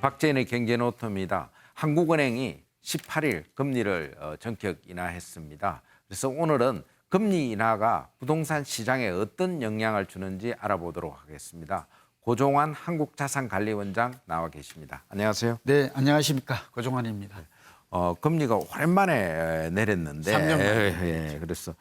박재인의 경제노트입니다. 한국은행이 18일 금리를 전격 인하했습니다. 그래서 오늘은 금리 인하가 부동산 시장에 어떤 영향을 주는지 알아보도록 하겠습니다. 고종환 한국자산관리원장 나와 계십니다. 안녕하세요. 네, 안녕하십니까. 고종환입니다. 금리가 오랜만에 내렸는데 3년 만에. 예, 그래서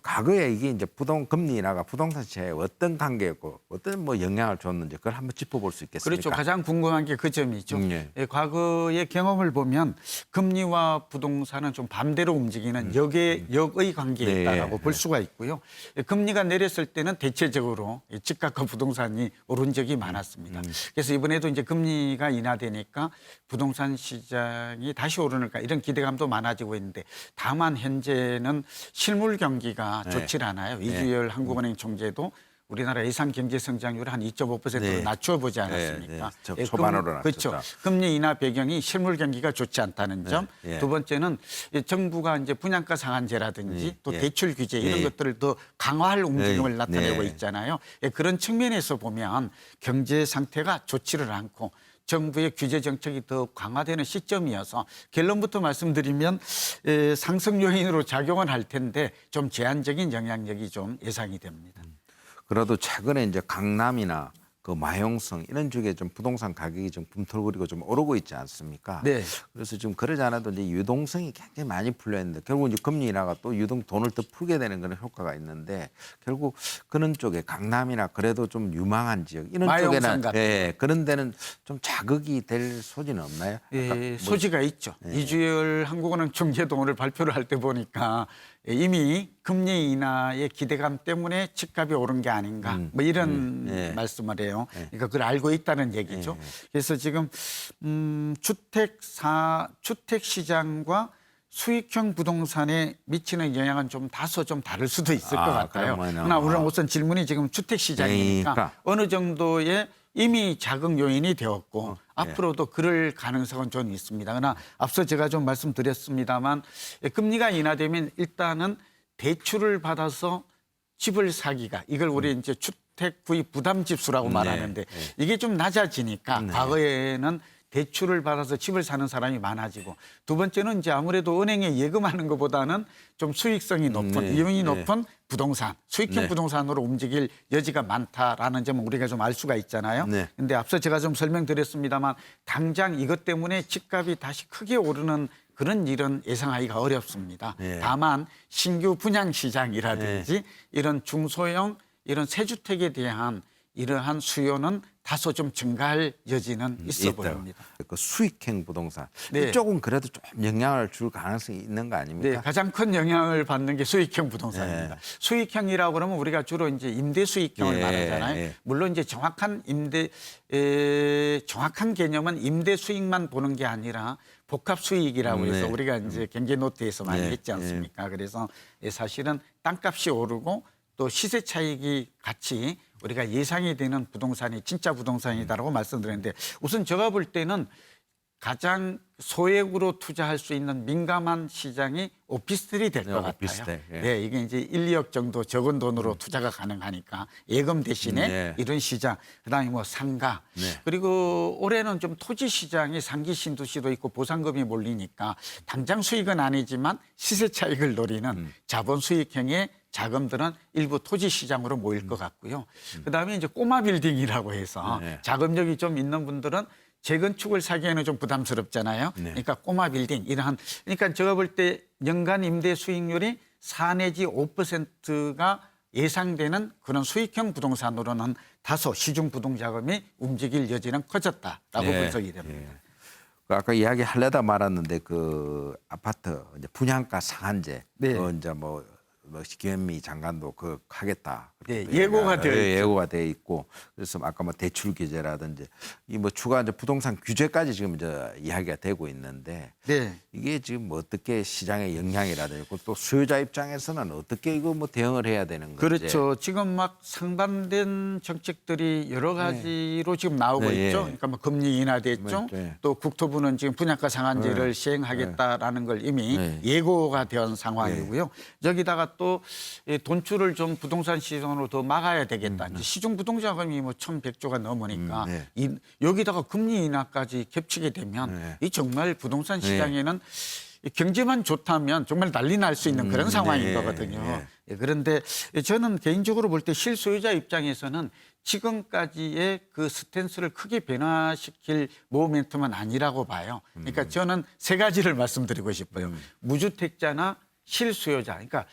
과거에 이게 이제 금리 인하가 부동산 시장에 어떤 관계였고 어떤 영향을 줬는지 그걸 한번 짚어볼 수 있겠습니까? 그렇죠. 가장 궁금한 게 그 점이죠. 예. 과거의 경험을 보면 금리와 부동산은 좀 반대로 움직이는 역의 관계에 있다라고 볼 수가 있고요. 금리가 내렸을 때는 대체적으로 집값과 부동산이 오른 적이 많았습니다. 그래서 이번에도 이제 금리가 인하되니까 부동산 시장이 다시 오르니까 이런 기대감도 많아지고 있는데 다만 현재는 실물 경기가 좋지 않아요. 이주열 한국은행 총재도 우리나라 예상 경제 성장률을 한 2.5%로 낮춰보지 않았습니까? 초반으로 낮췄다. 그렇죠. 금리 인하 배경이 실물 경기가 좋지 않다는 점. 두 번째는 정부가 이제 분양가 상한제라든지 또 대출 규제 이런 것들을 더 강화할 움직임을 나타내고 있잖아요. 그런 측면에서 보면 경제 상태가 좋지를 않고 정부의 규제 정책이 더 강화되는 시점이어서 결론부터 말씀드리면 상승 요인으로 작용은 할 텐데 좀 제한적인 영향력이 좀 예상이 됩니다. 그래도 최근에 이제 강남이나 그 마용성 이런 쪽에 좀 부동산 가격이 좀 꿈틀거리고 좀 오르고 있지 않습니까? 네. 그래서 지금 그러지 않아도 이제 유동성이 굉장히 많이 풀려 있는데 결국 이제 금리 인하가 또 돈을 더 풀게 되는 그런 효과가 있는데 결국 그런 쪽에 강남이나 그래도 좀 유망한 지역 이런 쪽에는 그런 데는 좀 자극이 될 소지는 없나요? 소지가 있죠. 이주열 한국은행 총재도 오늘 발표를 할 때 보니까 이미 금리 인하의 기대감 때문에 집값이 오른 게 아닌가 이런 말씀을 해요. 그러니까 그걸 알고 있다는 얘기죠. 그래서 지금 주택 시장과 수익형 부동산에 미치는 영향은 좀 다소 좀 다를 수도 있을 것 같아요. 그러나 우선 질문이 지금 주택 시장이니까 어느 정도의 이미 자극 요인이 되었고 앞으로도 그럴 가능성은 좀 있습니다. 그러나 앞서 제가 좀 말씀드렸습니다만 금리가 인하되면 일단은 대출을 받아서 집을 사기가 이걸 우리 이제 주택 구입 부담 지수라고 말하는데 이게 좀 낮아지니까 과거에는 대출을 받아서 집을 사는 사람이 많아지고 두 번째는 이제 아무래도 은행에 예금하는 것보다는 좀 수익성이 높은 이윤이 높은 부동산, 수익형 부동산으로 움직일 여지가 많다라는 점은 우리가 좀 알 수가 있잖아요. 근데 앞서 제가 좀 설명드렸습니다만 당장 이것 때문에 집값이 다시 크게 오르는 그런 일은 예상하기가 어렵습니다. 다만 신규 분양 시장이라든지 이런 중소형 이런 새주택에 대한 이러한 수요는 다소 좀 증가할 여지는 있어 보입니다. 그 수익형 부동산 이쪽은 그래도 좀 영향을 줄 가능성이 있는 거 아닙니까? 네, 가장 큰 영향을 받는 게 수익형 부동산입니다. 수익형이라고 그러면 우리가 주로 이제 임대 수익형을 말하잖아요. 물론 이제 정확한 개념은 임대 수익만 보는 게 아니라 복합 수익이라고 해서 우리가 이제 경제 노트에서 많이 했지 않습니까? 그래서 사실은 땅값이 오르고 또 시세 차익이 같이 우리가 예상이 되는 부동산이 진짜 부동산이다라고 말씀드렸는데 우선 제가 볼 때는 가장 소액으로 투자할 수 있는 민감한 시장이 오피스텔이 될 것 같아요. 이게 이제 1, 2억 정도 적은 돈으로 투자가 가능하니까 예금 대신에 이런 시장, 그다음에 뭐 상가, 그리고 올해는 좀 토지 시장이 상기 신도시도 있고 보상금이 몰리니까 당장 수익은 아니지만 시세 차익을 노리는 자본 수익형의 자금들은 일부 토지 시장으로 모일 것 같고요. 그다음에 이제 꼬마 빌딩이라고 해서 자금력이 좀 있는 분들은 재건축을 사기에는 좀 부담스럽잖아요. 그러니까 꼬마 빌딩 그러니까 제가 볼 때 연간 임대 수익률이 4 내지 5%가 예상되는 그런 수익형 부동산으로는 다소 시중 부동 자금이 움직일 여지는 커졌다라고 분석이 됩니다. 아까 이야기하려다 말았는데 그 아파트 이제 분양가 상한제 이제 김현미 장관도 그 하겠다. 예고가 돼 있고 그래서 아까 대출 규제라든지 이 추가 이제 부동산 규제까지 지금 이제 이야기가 되고 있는데 이게 지금 어떻게 시장의 영향이라든지 또 수요자 입장에서는 어떻게 이거 대응을 해야 되는 건지. 그렇죠. 지금 막 상반된 정책들이 여러 가지로 지금 나오고 있죠. 그러니까 금리 인하됐죠. 또 국토부는 지금 분양가 상한제를 시행하겠다라는 걸 이미 예고가 된 상황이고요. 여기다가 또 돈줄을 좀 부동산 시장으로 더 막아야 되겠다. 이제 시중 부동자금이 뭐 1,100조가 넘으니까 네. 여기다가 금리 인하까지 겹치게 되면 네. 이 정말 부동산 시장에는 경제만 좋다면 정말 난리 날 수 있는 그런 상황인 네. 거거든요. 네. 예, 그런데 저는 개인적으로 볼 때 실소유자 입장에서는 지금까지의 그 스탠스를 크게 변화시킬 모멘텀은 아니라고 봐요. 그러니까 저는 세 가지를 말씀드리고 싶어요. 무주택자나 실수요자, 그러니까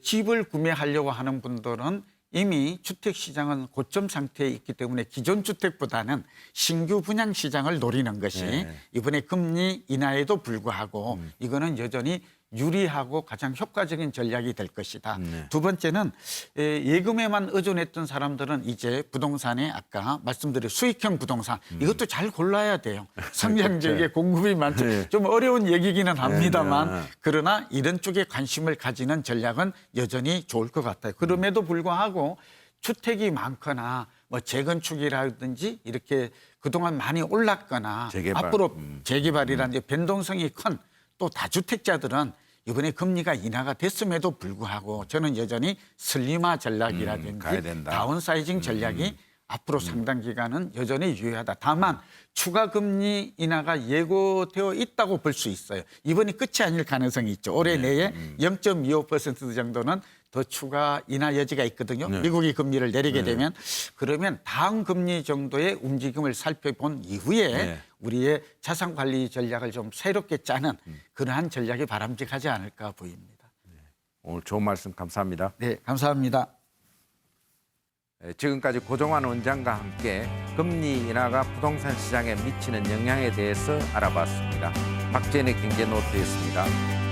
집을 구매하려고 하는 분들은 이미 주택 시장은 고점 상태에 있기 때문에 기존 주택보다는 신규 분양 시장을 노리는 것이 네. 이번에 금리 인하에도 불구하고 이거는 여전히 유리하고 가장 효과적인 전략이 될 것이다. 두 번째는 예금에만 의존했던 사람들은 이제 부동산에 아까 말씀드린 수익형 부동산 이것도 잘 골라야 돼요. 성장 지역에 공급이 많죠. 네. 좀 어려운 얘기기는 합니다만 네. 그러나 이런 쪽에 관심을 가지는 전략은 여전히 좋을 것 같아요. 그럼에도 불구하고 주택이 많거나 뭐 재건축이라든지 이렇게 그동안 많이 올랐거나 재개발. 앞으로 재개발이라든지 변동성이 큰 또 다주택자들은 이번에 금리가 인하가 됐음에도 불구하고 저는 여전히 슬림화 전략이라든지 가야 된다. 다운사이징 전략이 앞으로 상당 기간은 여전히 유효하다. 다만 추가 금리 인하가 예고되어 있다고 볼 수 있어요. 이번이 끝이 아닐 가능성이 있죠. 올해 내에 0.25% 정도는 더 추가 인하 여지가 있거든요. 미국이 금리를 내리게 되면 그러면 다음 금리 정도의 움직임을 살펴본 이후에 우리의 자산 관리 전략을 좀 새롭게 짜는 그러한 전략이 바람직하지 않을까 보입니다. 오늘 좋은 말씀 감사합니다. 네, 감사합니다. 지금까지 고종환 원장과 함께 금리 인하가 부동산 시장에 미치는 영향에 대해서 알아봤습니다. 박재인의 경제노트였습니다.